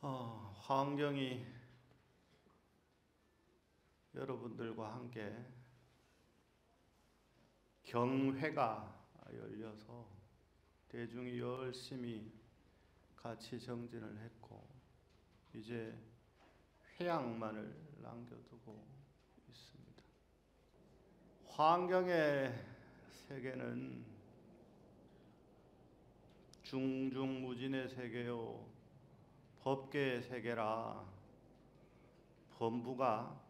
화환경이 여러분들과 함께 경회가 열려서 대중이 열심히 같이 정진을 했고 이제 회양만을 남겨두고 있습니다. 화환경의 세계는 중중무진의 세계요 법계의 세계라 범부가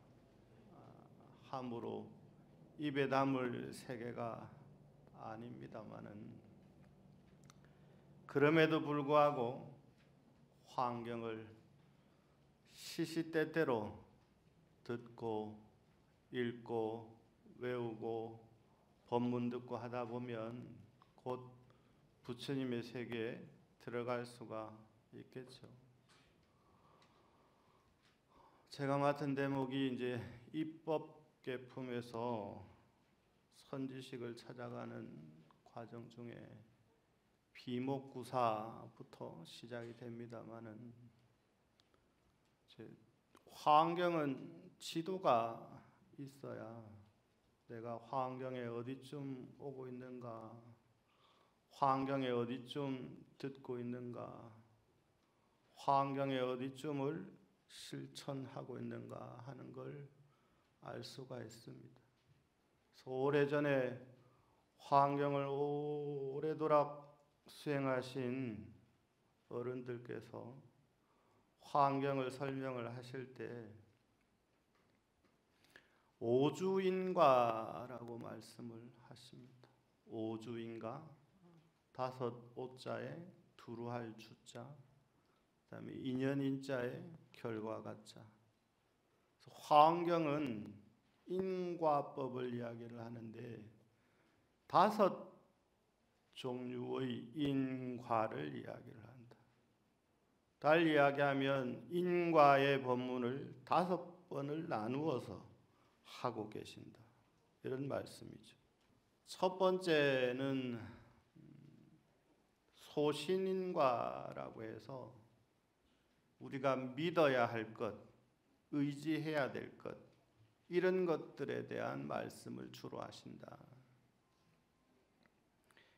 함으로 입에 담을 세계가 아닙니다마는 그럼에도 불구하고 화환경을 시시때때로 듣고 읽고 외우고 법문 듣고 하다 보면 곧 부처님의 세계에 들어갈 수가 있겠죠. 제가 맡은 대목이 이제 입법계품에서 선지식을 찾아가는 과정 중에 비목구사부터 시작이 됩니다마는 화환경은 지도가 있어야 내가 화환경에 어디쯤 오고 있는가, 화환경에 어디쯤 듣고 있는가, 화환경에 어디쯤을 실천하고 있는가 하는 걸 알 수가 있습니다. 그래서 오래전에 화환경을 오래도록 수행하신 어른들께서 화환경을 설명을 하실 때 오주인과라고 말씀을 하십니다. 오주인과, 다섯 오자에 두루할 주자, 그다음에 인연인자에 결과가자. 화환경은 인과법을 이야기를 하는데 다섯 종류의 인과를 이야기를 한다. 달리 이야기하면 인과의 법문을 5번을 나누어서 하고 계신다. 이런 말씀이죠. 첫 번째는 소신인과라고 해서 우리가 믿어야 할 것, 의지해야 될 것, 이런 것들에 대한 말씀을 주로 하신다.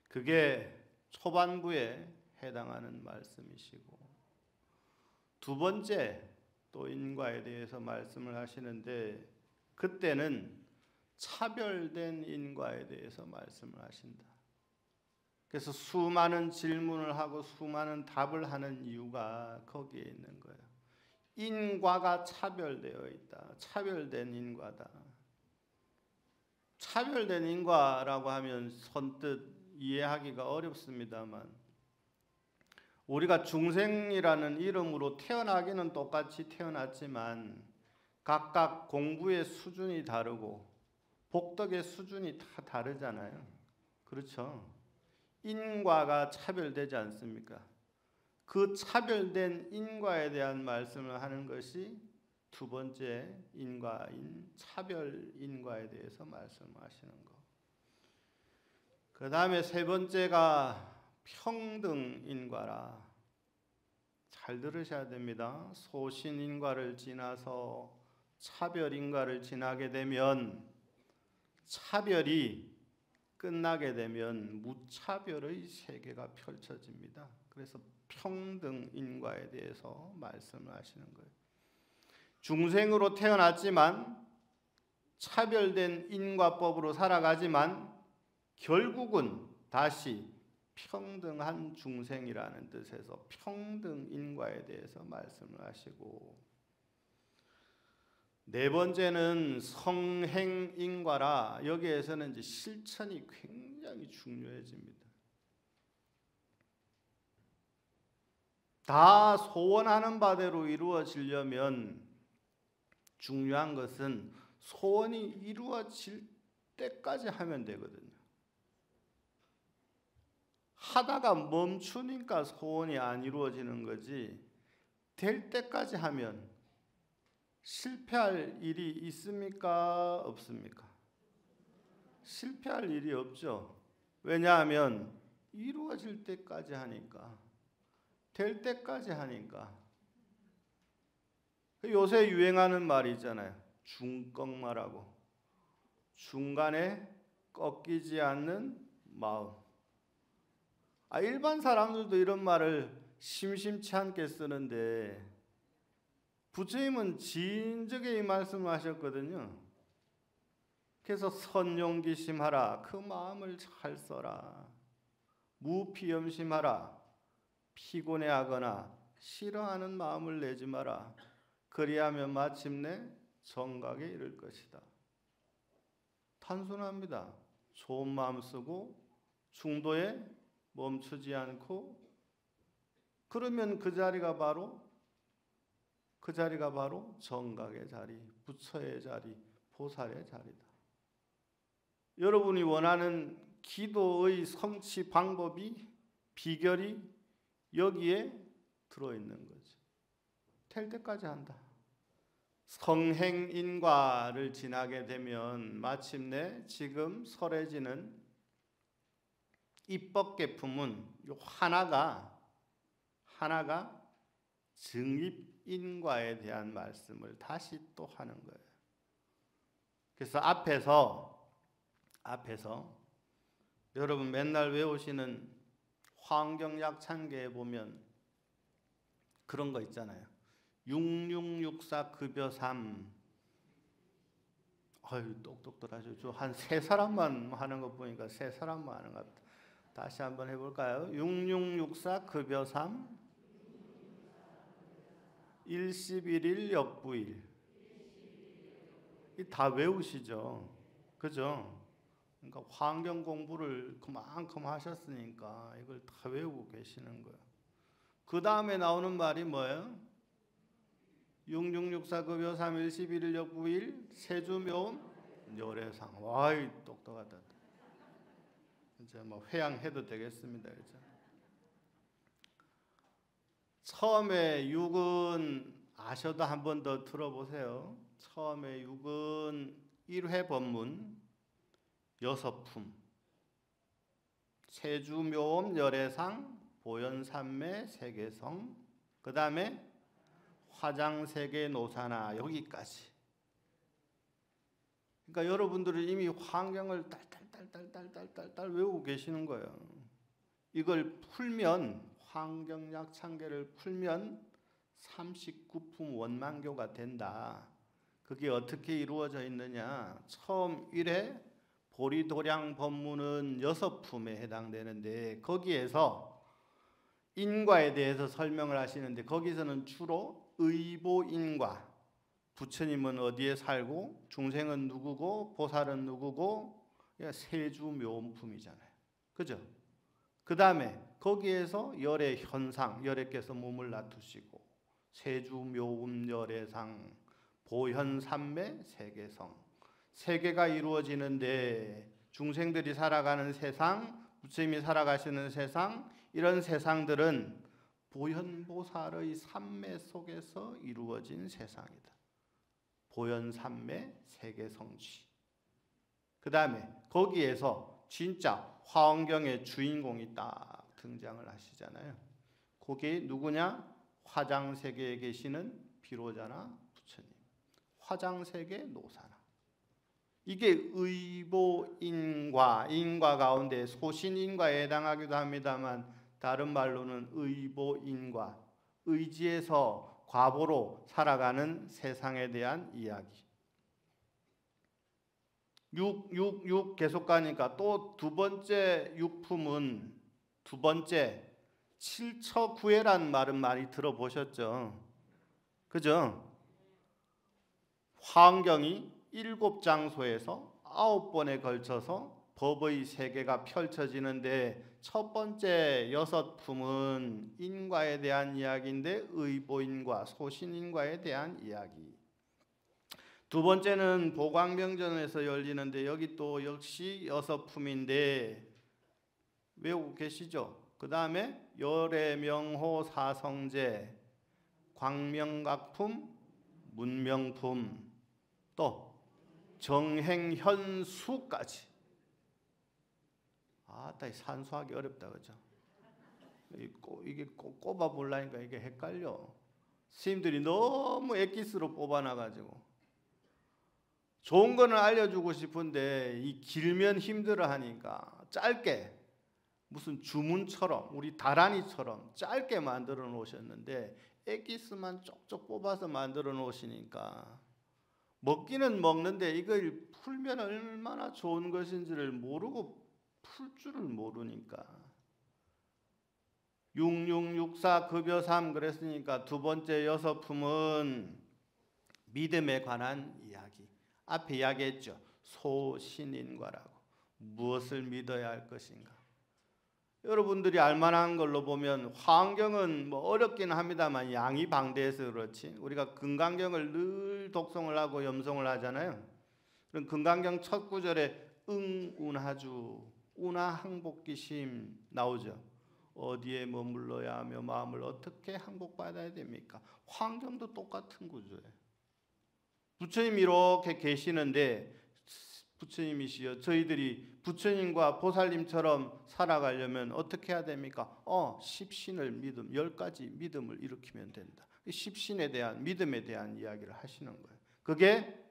그게 초반부에 해당하는 말씀이시고, 두 번째 또 인과에 대해서 말씀을 하시는데 그때는 차별된 인과에 대해서 말씀을 하신다. 그래서 수많은 질문을 하고 수많은 답을 하는 이유가 거기에 있는 거예요. 인과가 차별되어 있다. 차별된 인과다. 차별된 인과라고 하면 선뜻 이해하기가 어렵습니다만 우리가 중생이라는 이름으로 태어나기는 똑같이 태어났지만 각각 공부의 수준이 다르고 복덕의 수준이 다 다르잖아요. 그렇죠? 인과가 차별되지 않습니까? 그 차별된 인과에 대한 말씀을 하는 것이 두 번째 인과인 차별 인과에 대해서 말씀하시는 거. 그 다음에 세 번째가 평등 인과라. 잘 들으셔야 됩니다. 소신 인과를 지나서 차별 인과를 지나게 되면 차별이 끝나게 되면 무차별의 세계가 펼쳐집니다. 그래서 평등 인과에 대해서 말씀을 하시는 거예요. 중생으로 태어났지만 차별된 인과법으로 살아가지만 결국은 다시 평등한 중생이라는 뜻에서 평등 인과에 대해서 말씀을 하시고, 네 번째는 성행인과라. 여기에서는 이제 실천이 굉장히 중요해집니다. 다 소원하는 바대로 이루어지려면 중요한 것은 소원이 이루어질 때까지 하면 되거든요. 하다가 멈추니까 소원이 안 이루어지는 거지, 될 때까지 하면 실패할 일이 있습니까? 없습니까? 실패할 일이 없죠. 왜냐하면 이루어질 때까지 하니까, 될 때까지 하니까 요새 유행하는 말이 있잖아요. 중꺾마라고. 중간에 꺾이지 않는 마음. 일반 사람들도 이런 말을 심심치 않게 쓰는데 부처님은 진즉에 이 말씀을 하셨거든요. 그래서 선용기심하라. 그 마음을 잘 써라. 무피염심하라. 피곤해하거나 싫어하는 마음을 내지 마라. 그리하면 마침내 정각에 이를 것이다. 단순합니다. 좋은 마음 쓰고 중도에 멈추지 않고 그러면 그 자리가 바로 정각의 자리, 부처의 자리, 보살의 자리다. 여러분이 원하는 기도의 성취 방법이 비결이 여기에 들어있는 거죠. 될 때까지 한다. 성행인과를 지나게 되면 마침내 지금 설해지는 입법계품은 요 하나가 증입인과에 대한 말씀을 다시 또 하는 거예요. 그래서 앞에서 여러분 맨날 외우시는 화엄경약찬계에 보면 그런 거 있잖아요. 6664 급여 3. 아유 똑똑하죠. 저 한 세 사람만 하는 거 보니까 세 사람만 하는 것 같다. 다시 한번 해볼까요? 6664 급여 3. 일십일일 역부일. 다 외우시죠. 그죠? 그러니까 환경 공부를 그만큼 하셨으니까 이걸 다 외우고 계시는 거예요. 그 다음에 나오는 말이 뭐예요? 6664 급여 3 일십일일 역부일 세주묘음 열애상. 와이 똑똑하다. 이제 뭐 회양해도 되겠습니다. 그죠? 처음에 6은 아셔도 한 번 더 들어보세요. 처음에 6은 1회 법문 6품 세주묘음 열애상 보현삼매 세계성 그 다음에 화장세계 노사나 여기까지. 그러니까 여러분들은 이미 환경을 딸딸딸딸딸딸 외우고 계시는 거예요. 이걸 풀면 환경약창계를 풀면 39품 원만교가 된다. 그게 어떻게 이루어져 있느냐? 처음 1회 보리도량 법문은 6품에 해당되는데 거기에서 인과에 대해서 설명을 하시는데 거기서는 주로 의보인과 부처님은 어디에 살고 중생은 누구고 보살은 누구고 세주묘음품이잖아요. 그죠? 그 다음에 거기에서 열의 현상, 열애께서 몸을 놔두시고 세주묘음 열애상 보현삼매 세계성 세계가 이루어지는데 중생들이 살아가는 세상, 부처님이 살아가시는 세상 이런 세상들은 보현보살의 삼매 속에서 이루어진 세상이다. 보현삼매 세계성취. 그 다음에 거기에서 진짜 화엄경의 주인공이 딱 등장을 하시잖아요. 그게 누구냐? 화장세계에 계시는 비로자나 부처님. 화장세계 노사나. 이게 의보인과, 인과 가운데 소신인과에 해당하기도 합니다만 다른 말로는 의보인과, 의지에서 과보로 살아가는 세상에 대한 이야기. 6 계속 가니까 또 두 번째 육품은 두 번째 칠처구애라는 말은 많이 들어보셨죠? 그죠? 화엄경이 7장소에서 9번에 걸쳐서 법의 세계가 펼쳐지는데 첫 번째 6품은 인과에 대한 이야기인데 의보인과 소신인과에 대한 이야기. 두 번째는 보광명전에서 열리는데 여기 또 역시 6품인데 외우고 계시죠? 그 다음에 열애명호 사성제 광명각품 문명품 또 정행현수까지. 아따 산수하기 어렵다 그죠? 이게 꼽아 보려니까 이게 헷갈려. 스님들이 너무 엑기스로 뽑아놔가지고 좋은 거는 알려주고 싶은데 이 길면 힘들어 하니까 짧게 무슨 주문처럼 우리 다란이처럼 짧게 만들어 놓으셨는데 엑기스만 쪽쪽 뽑아서 만들어 놓으시니까 먹기는 먹는데 이걸 풀면 얼마나 좋은 것인지를 모르고 풀 줄을 모르니까 6664 급여 3 그랬으니까 두 번째 여섯품은 믿음에 관한 이야기. 앞에 이야기했죠. 소신인과라고. 무엇을 믿어야 할 것인가. 여러분들이 알만한 걸로 보면 화엄경은 뭐 어렵긴 합니다만 양이 방대해서 그렇지 우리가 금강경을 늘 독송을 하고 염송을 하잖아요. 그럼 금강경 첫 구절에 응운하주 운하항복기심 나오죠. 어디에 머물러야 하며 마음을 어떻게 항복받아야 됩니까? 화엄경도 똑같은 구조예요. 부처님이 이렇게 계시는데 부처님이시여 저희들이 부처님과 보살님처럼 살아가려면 어떻게 해야 됩니까? 십신을 믿음, 10가지 믿음을 일으키면 된다. 십신에 대한 믿음에 대한 이야기를 하시는 거예요. 그게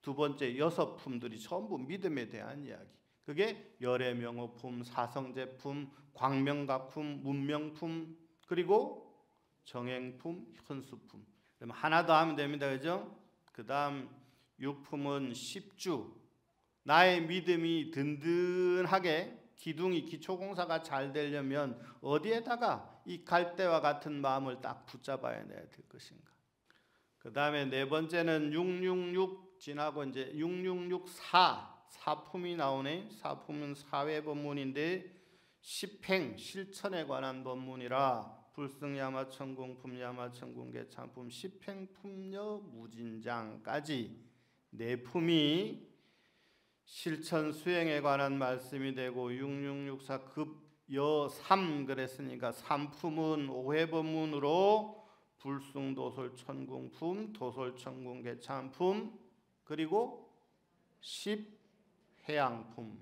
두 번째 여섯품들이 전부 믿음에 대한 이야기. 그게 열애명호품, 사성제품, 광명각품, 문명품, 그리고 정행품, 현수품. 그럼 하나 더 하면 됩니다. 그죠? 그 다음 6품은 십주. 나의 믿음이 든든하게 기둥이 기초공사가 잘 되려면 어디에다가 이 갈대와 같은 마음을 딱 붙잡아야 될 것인가. 그 다음에 네 번째는 666 지나고 이제 6664 사품이 나오네. 사품은 사회법문인데 십행 실천에 관한 법문이라 불승야마천궁품 야마천궁계참품 십행품녀 무진장까지 네 품이 실천 수행에 관한 말씀이 되고 6664 급여 3 그랬으니까 3품은 오회법문으로 불승도솔천궁품 도솔천궁계참품 그리고 10회양품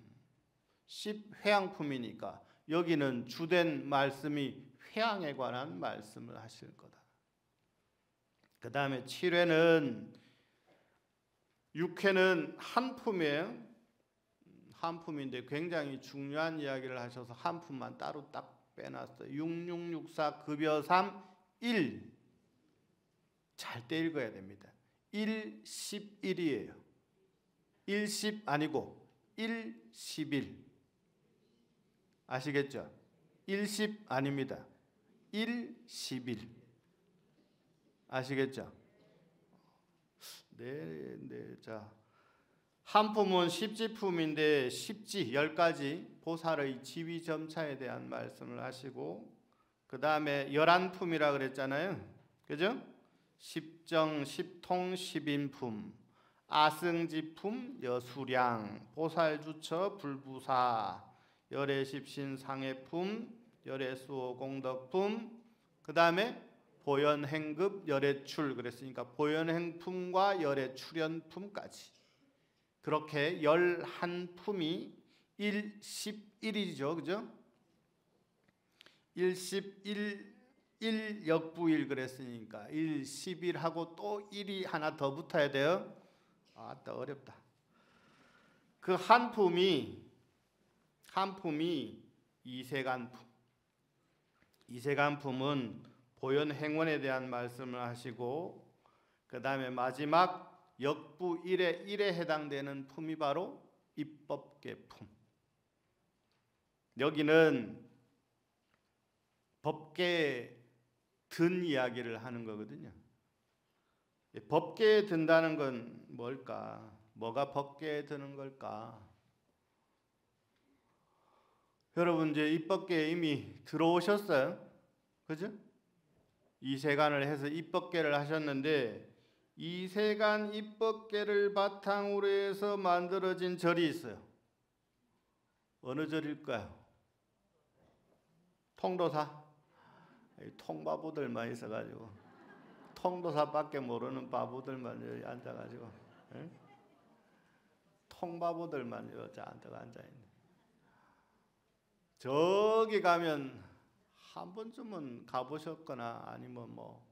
10회양품이니까 여기는 주된 말씀이 회양에 관한 말씀을 하실 거다. 그 다음에 7회는 6회는 한 품이에요. 한 품인데 굉장히 중요한 이야기를 하셔서 한 품만 따로 딱 빼놨어요. 6664 급여 3 1 잘 때 읽어야 됩니다. 1, 11이에요. 1, 10 아니고 1, 11 아시겠죠? 1, 10 아닙니다. 1, 11 아시겠죠? 네, 자. 한 품은 십지품인데 십지 10가지 보살의 지위점차에 대한 말씀을 하시고 그 다음에 11품이라 그랬잖아요. 그죠? 십정, 십통, 십인품, 아승지품, 여수량, 보살주처, 불부사, 열애십신, 상해품, 열애수호, 공덕품, 그 다음에 보현행급, 열애출 그랬으니까 보현행품과 열애출연품까지 그렇게 11품이 1, 11이죠. 그죠? 1, 11, 1 역부일 그랬으니까 1, 11하고 또 1이 하나 더 붙어야 돼요. 또 어렵다. 그 한 품이 이세간품. 이세간품은 보현행원에 대한 말씀을 하시고 그 다음에 마지막 역부 1에 해당되는 품이 바로 입법계품. 여기는 법계에 든 이야기를 하는 거거든요. 법계에 든다는 건 뭘까? 뭐가 법계에 드는 걸까? 여러분 이제 입법계에 이미 들어오셨어요. 그죠? 이세간을 해서 입법계를 하셨는데 이세간 입법계를 바탕으로 해서 만들어진 절이 있어요. 어느 절일까요? 통도사. 통바보들만 있어가지고 통도사밖에 모르는 바보들만 여기 앉아가지고 통바보들만 여기 앉아있네. 저기 가면 한 번쯤은 가보셨거나 아니면 뭐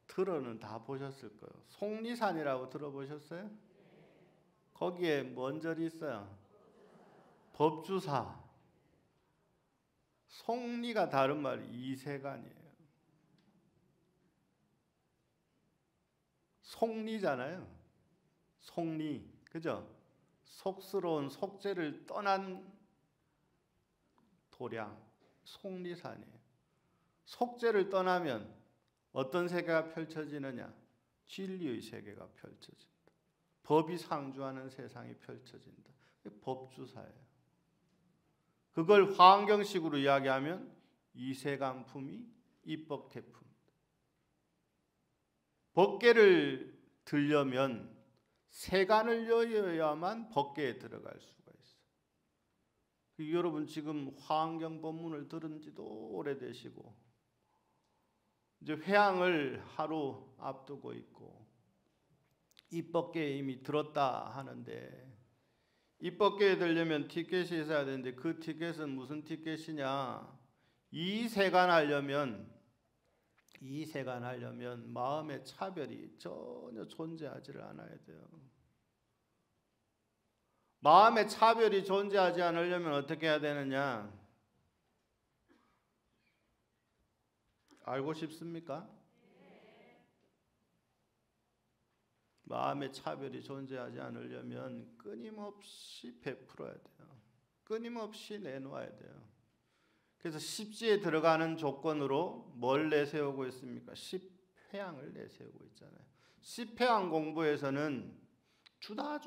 들어는 다 보셨을 거예요. 속리산이라고 들어보셨어요? 거기에 뭔 절이 있어요? 법주사. 속리가 다른 말이 이세간이에요. 속리잖아요. 속리. 그죠? 속스러운 속죄를 떠난 도량. 속리산이에요. 속죄를 떠나면 어떤 세계가 펼쳐지느냐? 진리의 세계가 펼쳐진다. 법이 상주하는 세상이 펼쳐진다. 법주사예요. 그걸 화엄경식으로 이야기하면 이세간품이 입법태품. 법계를 들려면 세간을 여야만 법계에 들어갈 수가 있어요. 여러분 지금 화엄경 법문을 들은 지도 오래되시고 이제 회향을 하루 앞두고 있고 입법계에 이미 들었다 하는데 입법계에 들려면 티켓이 있어야 되는데 그 티켓은 무슨 티켓이냐? 이세간하려면 마음의 차별이 전혀 존재하지를 않아야 돼요. 마음의 차별이 존재하지 않으려면 어떻게 해야 되느냐? 알고 싶습니까? 마음의 차별이 존재하지 않으려면 끊임없이 베풀어야 돼요. 끊임없이 내놓아야 돼요. 그래서 십지에 들어가는 조건으로 뭘 내세우고 있습니까? 십회향을 내세우고 있잖아요. 십회향 공부에서는 주다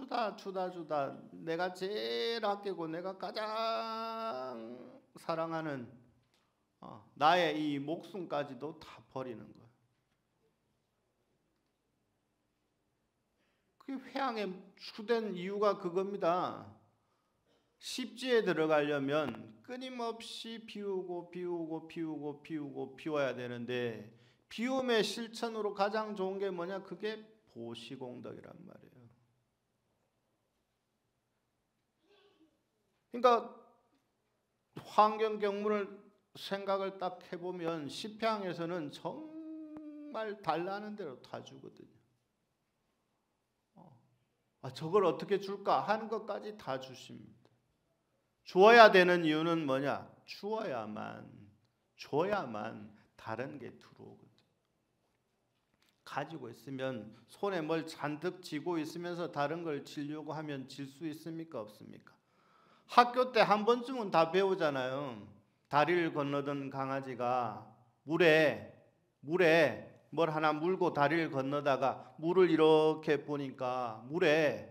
내가 제일 아끼고 내가 가장 사랑하는 나의 이 목숨까지도 다 버리는 거예요. 그 회향의 주된 이유가 그겁니다. 십지에 들어가려면 끊임없이 비워야 되는데 비움의 실천으로 가장 좋은 게 뭐냐? 그게 보시공덕이란 말이에요. 그러니까 화엄경문을 생각을 딱 해보면 십회향에서는 정말 달라는 대로 다 주거든요. 저걸 어떻게 줄까 하는 것까지 다 주십니다. 주어야 되는 이유는 뭐냐? 줘야만 다른 게 들어오거든. 가지고 있으면 손에 뭘 잔뜩 쥐고 있으면서 다른 걸 지려고 하면 질 수 있습니까? 없습니까? 학교 때 한 번쯤은 다 배우잖아요. 다리를 건너던 강아지가 물에 뭘 하나 물고 다리를 건너다가 물을 이렇게 보니까 물에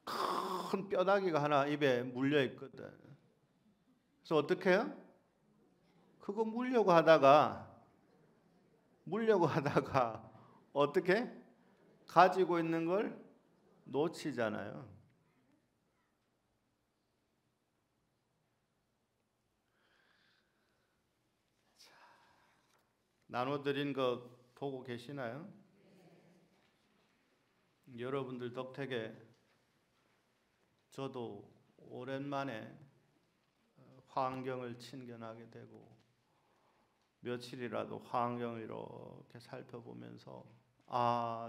큰 뼈다귀가 하나 입에 물려 있거든. 그래서 어떻게 해요? 그거 물려고 하다가 어떻게? 가지고 있는 걸 놓치잖아요. 나눠드린 거 보고 계시나요? 여러분들 덕택에 저도 오랜만에 화엄경을 친견하게 되고 며칠이라도 화엄경을 이렇게 살펴보면서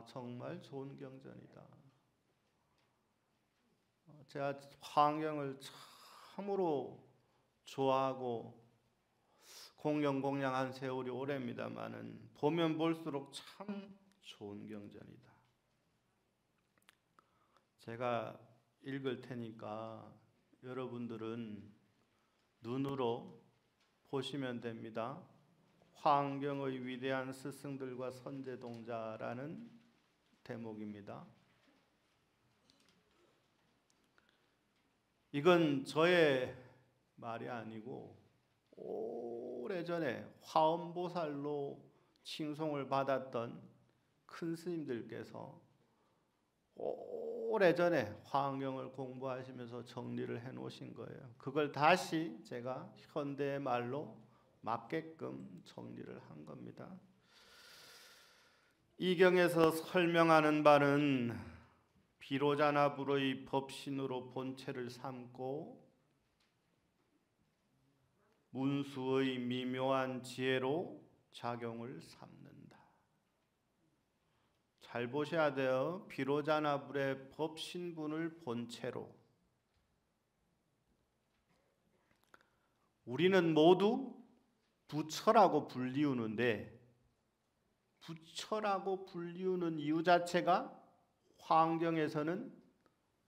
정말 좋은 경전이다. 제가 화엄경을 참으로 좋아하고 공양한 세월이 오래입니다마는 보면 볼수록 참 좋은 경전이다. 제가 읽을 테니까 여러분들은 눈으로 보시면 됩니다. 화엄경의 위대한 스승들과 선제동자라는 대목입니다. 이건 저의 말이 아니고 오래전에 화엄보살로 칭송을 받았던 큰 스님들께서 오래전에 화엄경을 공부하시면서 정리를 해놓으신 거예요. 그걸 다시 제가 현대의 말로 맞게끔 정리를 한 겁니다. 이 경에서 설명하는 바는 비로자나 불의 법신으로 본체를 삼고 문수의 미묘한 지혜로 작용을 삼는다. 잘 보셔야 돼요. 피로자나불의 법신분을 본체로. 우리는 모두 부처라고 불리우는데 부처라고 불리우는 이유 자체가 화엄경에서는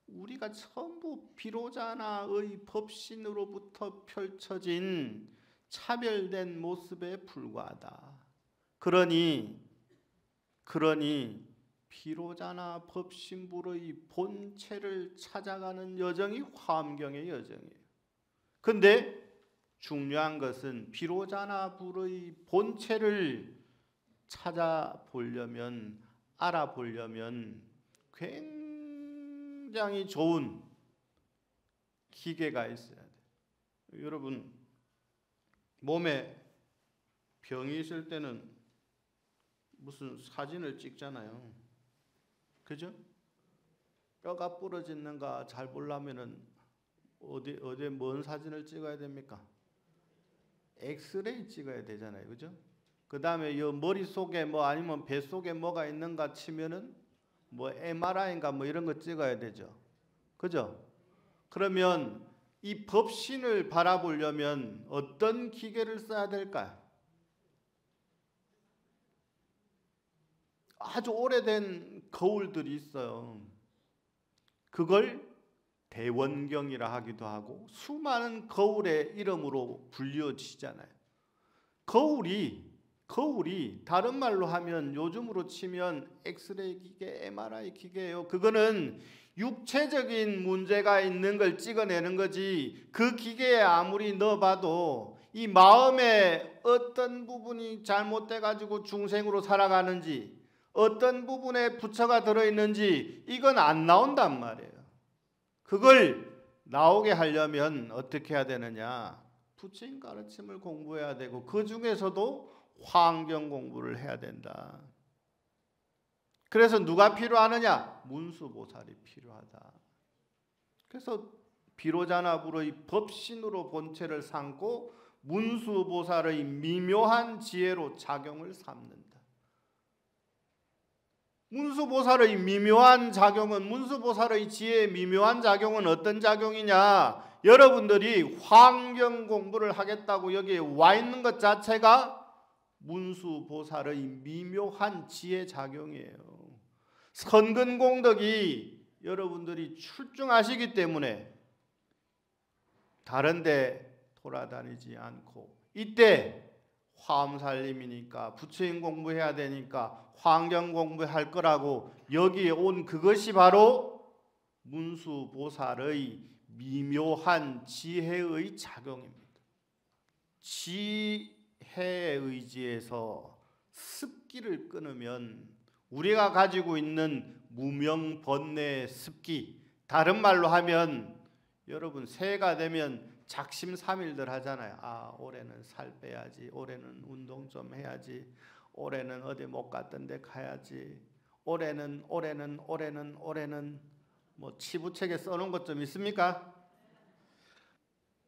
우리가 전부 피로자나의 법신으로부터 펼쳐진 차별된 모습에 불과하다. 그러니 피로자나 법신불의 본체를 찾아가는 여정이 화엄경의 여정이에요. 근데 중요한 것은 피로자나 불의 본체를 찾아보려면, 알아보려면 굉장히 좋은 기계가 있어야 돼요. 여러분, 몸에 병이 있을 때는 무슨 사진을 찍잖아요. 그죠? 뼈가 부러졌는가 잘 보려면은 어디에 뭔 사진을 찍어야 됩니까? 엑스레이 찍어야 되잖아요. 그죠? 그 다음에 이 머릿속에 뭐 아니면 뱃속에 뭐가 있는가 치면은 뭐 MRI인가 뭐 이런 거 찍어야 되죠. 그죠? 그러면 이 법신을 바라보려면 어떤 기계를 써야 될까요? 아주 오래된 거울들이 있어요. 그걸 대원경이라 하기도 하고 수많은 거울의 이름으로 불려지잖아요. 거울이 다른 말로 하면 요즘으로 치면 엑스레이 기계, MRI 기계예요. 그거는 육체적인 문제가 있는 걸 찍어내는 거지, 그 기계에 아무리 넣어봐도 이 마음의 어떤 부분이 잘못돼 가지고 중생으로 살아가는지, 어떤 부분에 부처가 들어있는지 이건 안 나온단 말이에요. 그걸 나오게 하려면 어떻게 해야 되느냐? 부처님 가르침을 공부해야 되고 그 중에서도 화엄경 공부를 해야 된다. 그래서 누가 필요하느냐? 문수보살이 필요하다. 그래서 피로자나불의 법신으로 본체를 삼고 문수보살의 미묘한 지혜로 작용을 삼는다. 문수보살의 미묘한 작용은, 문수보살의 지혜의 미묘한 작용은 어떤 작용이냐? 여러분들이 화엄경 공부를 하겠다고 여기에 와 있는 것 자체가 문수보살의 미묘한 지혜 작용이에요. 선근공덕이 여러분들이 출중하시기 때문에 다른 데 돌아다니지 않고, 이때 화엄살림이니까 부처님 공부해야 되니까 화엄경 공부할 거라고 여기에 온 그것이 바로 문수보살의 미묘한 지혜의 작용입니다. 지혜의지에서 습기를 끊으면 우리가 가지고 있는 무명번뇌의 습기, 다른 말로 하면 여러분 새해가 되면 작심삼일들 하잖아요. 아, 올해는 살 빼야지, 올해는 운동 좀 해야지, 올해는 어디 못 갔던 데 가야지, 올해는 뭐 치부책에 써놓은 것 좀 있습니까?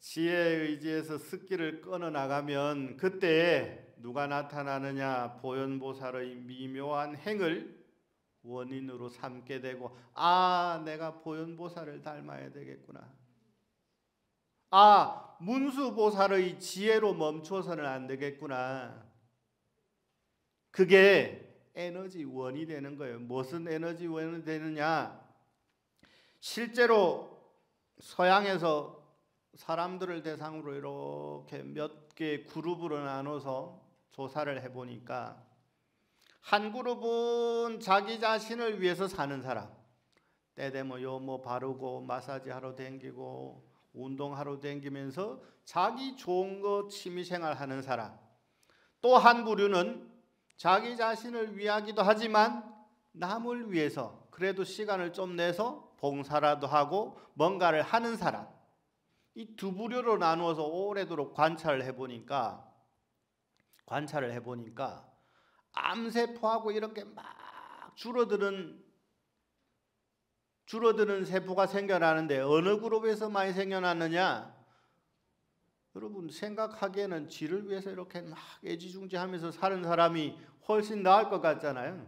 지혜의 의지에서 습기를 끊어 나가면 그때 누가 나타나느냐? 보현보살의 미묘한 행을 원인으로 삼게 되고, 아, 내가 보현보살을 닮아야 되겠구나. 아, 문수보살의 지혜로 멈춰서는 안 되겠구나. 그게 에너지원이 되는 거예요. 무슨 에너지원이 되느냐? 실제로 서양에서 사람들을 대상으로 이렇게 몇 개의 그룹으로 나눠서 조사를 해보니까 한 그룹은 자기 자신을 위해서 사는 사람, 때 되면 요 바르고 마사지하러 댕기고 운동하러 댕기면서 자기 좋은 거 취미생활 하는 사람, 또 한 부류는 자기 자신을 위하기도 하지만 남을 위해서 그래도 시간을 좀 내서 봉사라도 하고 뭔가를 하는 사람, 이 두 부류로 나누어서 오래도록 관찰을 해보니까 암세포하고 이렇게 막 줄어드는 세포가 생겨나는데 어느 그룹에서 많이 생겨났느냐? 여러분 생각하기에는 지를 위해서 이렇게 막 애지중지하면서 사는 사람이 훨씬 나을 것 같잖아요.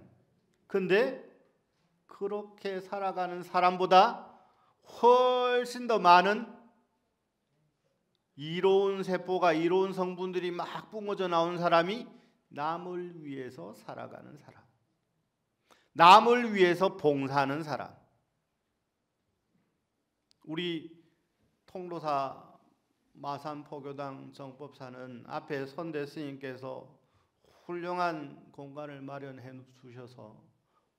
근데 그렇게 살아가는 사람보다 훨씬 더 많은 이로운 세포가, 이로운 성분들이 막 뿜어져 나오는 사람이 남을 위해서 살아가는 사람, 남을 위해서 봉사하는 사람. 우리 통로사 마산포교당 정법사는 앞에 선대 스님께서 훌륭한 공간을 마련해 주셔서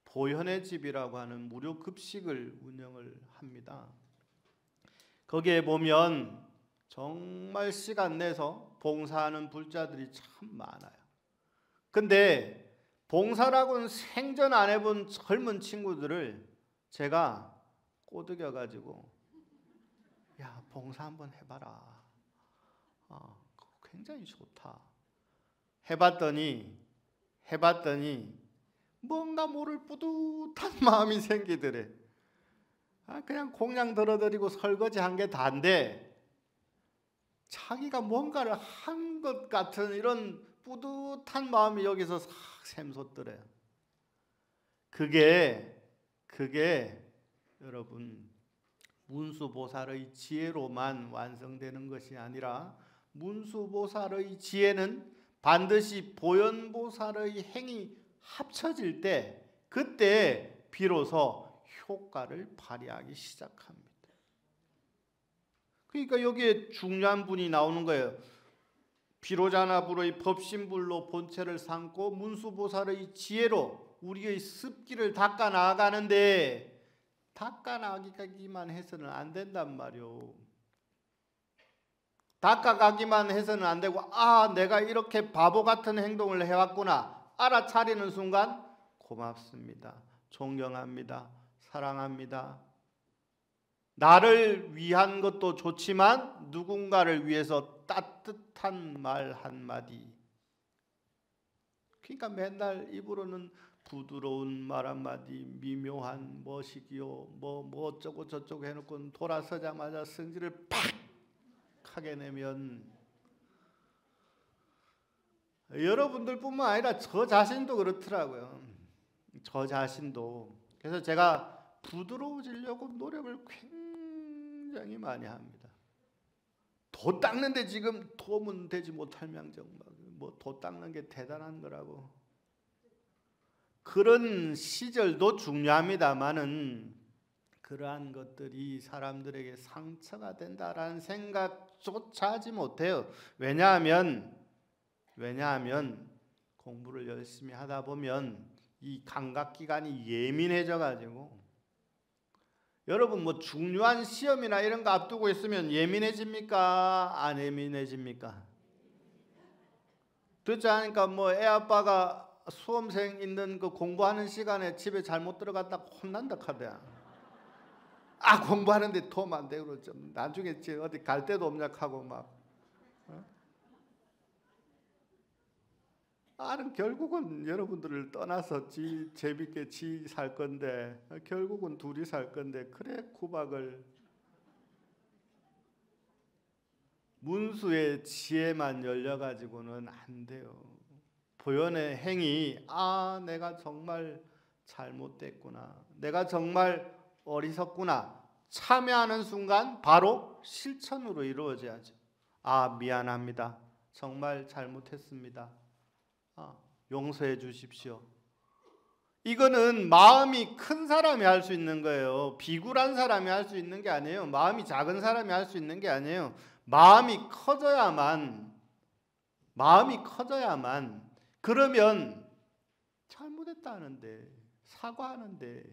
보현의 집이라고 하는 무료 급식을 운영을 합니다. 거기에 보면 정말 시간 내서 봉사하는 불자들이 참 많아요. 근데 봉사라고는 생전 안 해본 젊은 친구들을 제가 꼬드겨 가지고 야, 봉사 한번 해봐라. 굉장히 좋다. 해봤더니 뭔가 모를 뿌듯한 마음이 생기더래. 그냥 공양 덜어드리고 설거지 한 게 다인데 자기가 뭔가를 한 것 같은 이런 뿌듯한 마음이 여기서 싹 샘솟더래요. 그게 여러분 문수보살의 지혜로만 완성되는 것이 아니라 문수보살의 지혜는 반드시 보현보살의 행이 합쳐질 때 그때 비로소 효과를 발휘하기 시작합니다. 그러니까 여기에 중요한 분이 나오는 거예요. 비로자나불의 법신불로 본체를 삼고 문수보살의 지혜로 우리의 습기를 닦아 나아가는데 닦아 나가기만 해서는 안 된단 말이오. 닦아가기만 해서는 안 되고 내가 이렇게 바보 같은 행동을 해왔구나 알아차리는 순간 고맙습니다. 존경합니다. 사랑합니다. 나를 위한 것도 좋지만 누군가를 위해서 따뜻한 말 한마디. 그러니까 맨날 입으로는 부드러운 말 한마디, 미묘한 뭐시기요, 뭐 어쩌고 저쩌고 해놓고 돌아서자마자 성질을 팍 하게 내면 여러분들뿐만 아니라 저 자신도 그렇더라고요. 저 자신도. 그래서 제가 부드러워지려고 노력을 굉장히 많이 합니다. 도 닦는데 지금 도움은 되지 못할 망정 뭐 도 닦는 게 대단한 거라고. 그런 시절도 중요합니다만은 그러한 것들이 사람들에게 상처가 된다라는 생각조차 하지 못해요. 왜냐하면 공부를 열심히 하다 보면 이 감각기관이 예민해져 가지고 여러분 뭐 중요한 시험이나 이런 거 앞두고 있으면 예민해집니까? 안 예민해집니까? 듣지 않으니까 뭐 애 아빠가 수험생 있는 그 공부하는 시간에 집에 잘못 들어갔다 혼난다 카드야. 공부하는데 도움 안 되고 좀 나중에 어디 갈 데도 없냐 하고 막. 아는 결국은 여러분들을 떠나서 재밌게 살 건데 결국은 둘이 살 건데 그래 구박을. 문수의 지혜만 열려가지고는 안 돼요. 보현의 행위, 내가 정말 잘못됐구나. 내가 정말 어리석구나. 참여하는 순간 바로 실천으로 이루어져야죠. 미안합니다. 정말 잘못했습니다. 용서해 주십시오. 이거는 마음이 큰 사람이 할 수 있는 거예요. 비굴한 사람이 할 수 있는 게 아니에요. 마음이 작은 사람이 할 수 있는 게 아니에요. 마음이 커져야만 그러면 잘못했다 하는데 사과하는데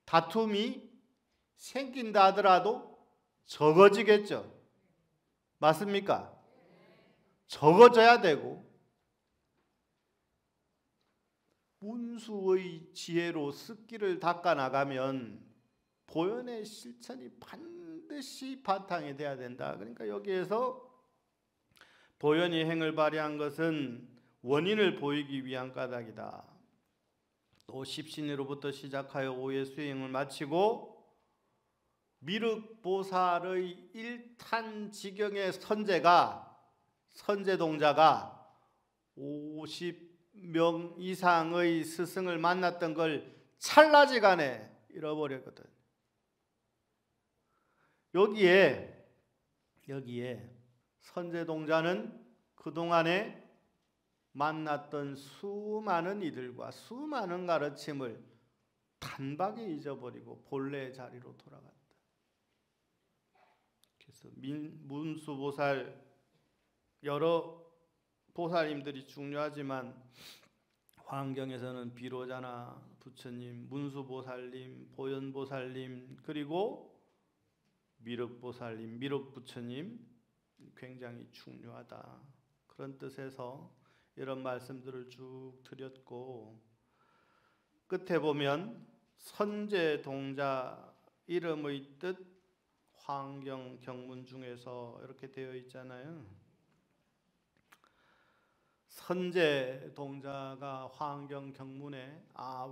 다툼이 생긴다 하더라도 적어지겠죠. 맞습니까? 적어져야 되고 문수의 지혜로 습기를 닦아 나가면 보현의 실천이 반드시 바탕이 돼야 된다. 그러니까 여기에서 보현이 행을 발휘한 것은 원인을 보이기 위한 까닭이다. 또 십신이로부터 시작하여 오해 수행을 마치고 미륵보살의 일탄지경의 선제동자가 명 이상의 스승을 만났던 걸 찰나지간에 잃어버렸거든. 여기에 선제동자는 그동안에 만났던 수많은 이들과 수많은 가르침을 단박에 잊어버리고 본래의 자리로 돌아갔다. 그래서 문수보살, 여러 보살님들이 중요하지만 환경에서는 비로자나 부처님, 문수보살님, 보현보살님, 그리고 미륵보살님, 미륵부처님 굉장히 중요하다. 그런 뜻에서 이런 말씀들을 쭉 드렸고, 끝에 보면 선제동자 이름의 뜻 환경 경문 중에서 이렇게 되어 있잖아요. 선제동자가 환경 경문에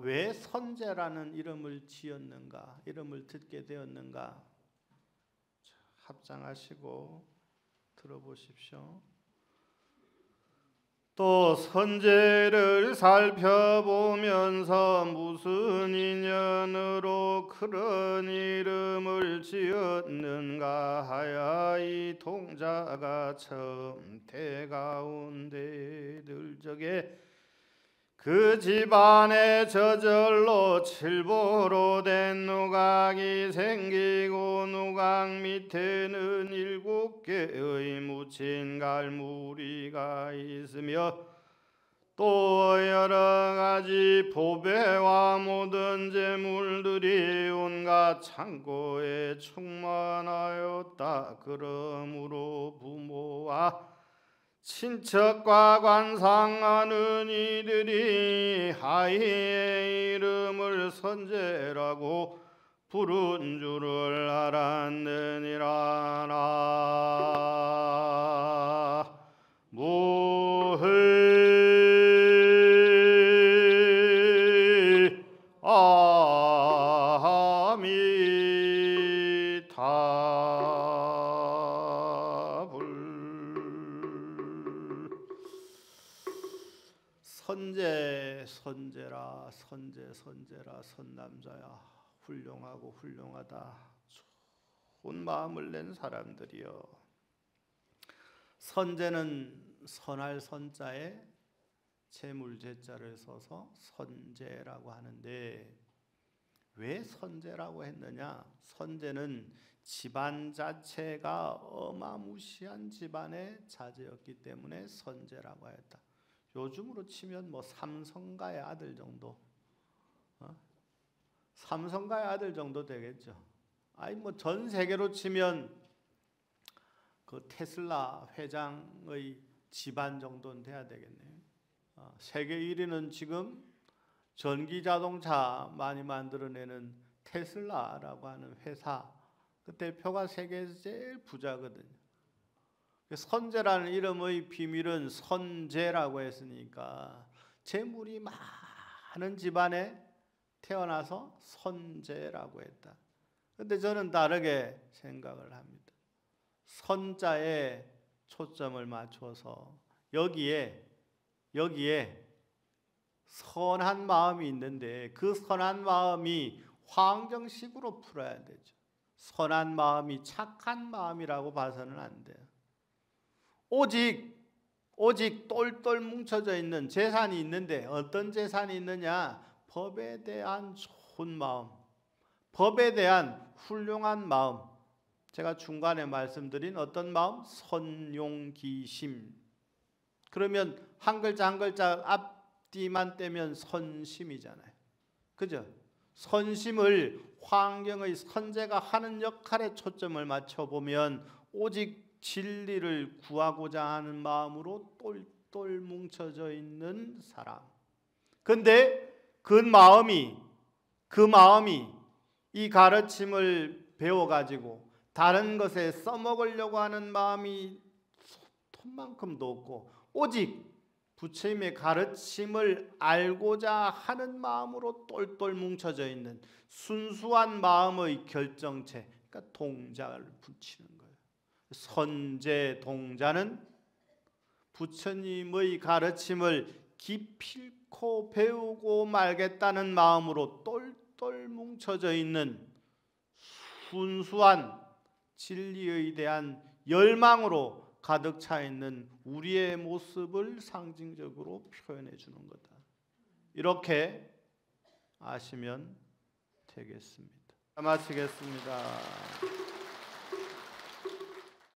왜 선제라는 이름을 지었는가, 이름을 듣게 되었는가, 합장하시고 들어보십시오. 또 선제를 살펴보면서 무슨 인연으로 그런 이름을 지었는가 하여 이 동자가 처음 대가운데 늘 적에 그 집안에 저절로 칠보로 된 누각이 생기고 누각 밑에는 7개의 묻힌 갈무리가 있으며 또 여러 가지 보배와 모든 재물들이 온갖 창고에 충만하였다. 그러므로 부모와 친척과 관상하는 이들이 하이의 이름을 선제라고 부른 줄을 알았느니라. 선제라 선남자야. 훌륭하고 훌륭하다. 좋은 마음을 낸 사람들이여. 선제는 선할 선자에 재물제자를 써서 선제라고 하는데, 왜 선제라고 했느냐? 선제는 집안 자체가 어마무시한 집안의 자제였기 때문에 선제라고 했다. 요즘으로 치면 뭐 삼성가의 아들 정도, 삼성가의 아들 정도 되겠죠. 아니 뭐 전 세계로 치면 그 테슬라 회장의 집안 정도는 돼야 되겠네요. 세계 1위는 지금 전기 자동차 많이 만들어내는 테슬라라고 하는 회사, 그 대표가 세계에서 제일 부자거든요. 선제라는 이름의 비밀은 선제라고 했으니까 재물이 많은 집안에 태어나서 선제라고 했다. 그런데 저는 다르게 생각을 합니다. 선자에 초점을 맞춰서 여기에 선한 마음이 있는데 그 선한 마음이 환경식으로 풀어야 되죠. 선한 마음이 착한 마음이라고 봐서는 안 돼요. 오직 똘똘 뭉쳐져 있는 재산이 있는데 어떤 재산이 있느냐? 법에 대한 좋은 마음, 법에 대한 훌륭한 마음. 제가 중간에 말씀드린 어떤 마음? 선용기심. 그러면 한 글자 한 글자 앞뒤만 떼면 선심이잖아요. 그죠? 선심을 환경의 선제가 하는 역할에 초점을 맞춰보면 오직 진리를 구하고자 하는 마음으로 똘똘 뭉쳐져 있는 사람. 근데 그 마음이 이 가르침을 배워가지고 다른 것에 써먹으려고 하는 마음이 손만큼도 없고 오직 부처님의 가르침을 알고자 하는 마음으로 똘똘 뭉쳐져 있는 순수한 마음의 결정체, 그러니까 동자를 붙이는 거예요. 선제 동자는 부처님의 가르침을 기필코 배우고 말겠다는 마음으로 똘똘 뭉쳐져 있는 순수한 진리에 대한 열망으로 가득 차 있는 우리의 모습을 상징적으로 표현해 주는 거다. 이렇게 아시면 되겠습니다. 마치겠습니다.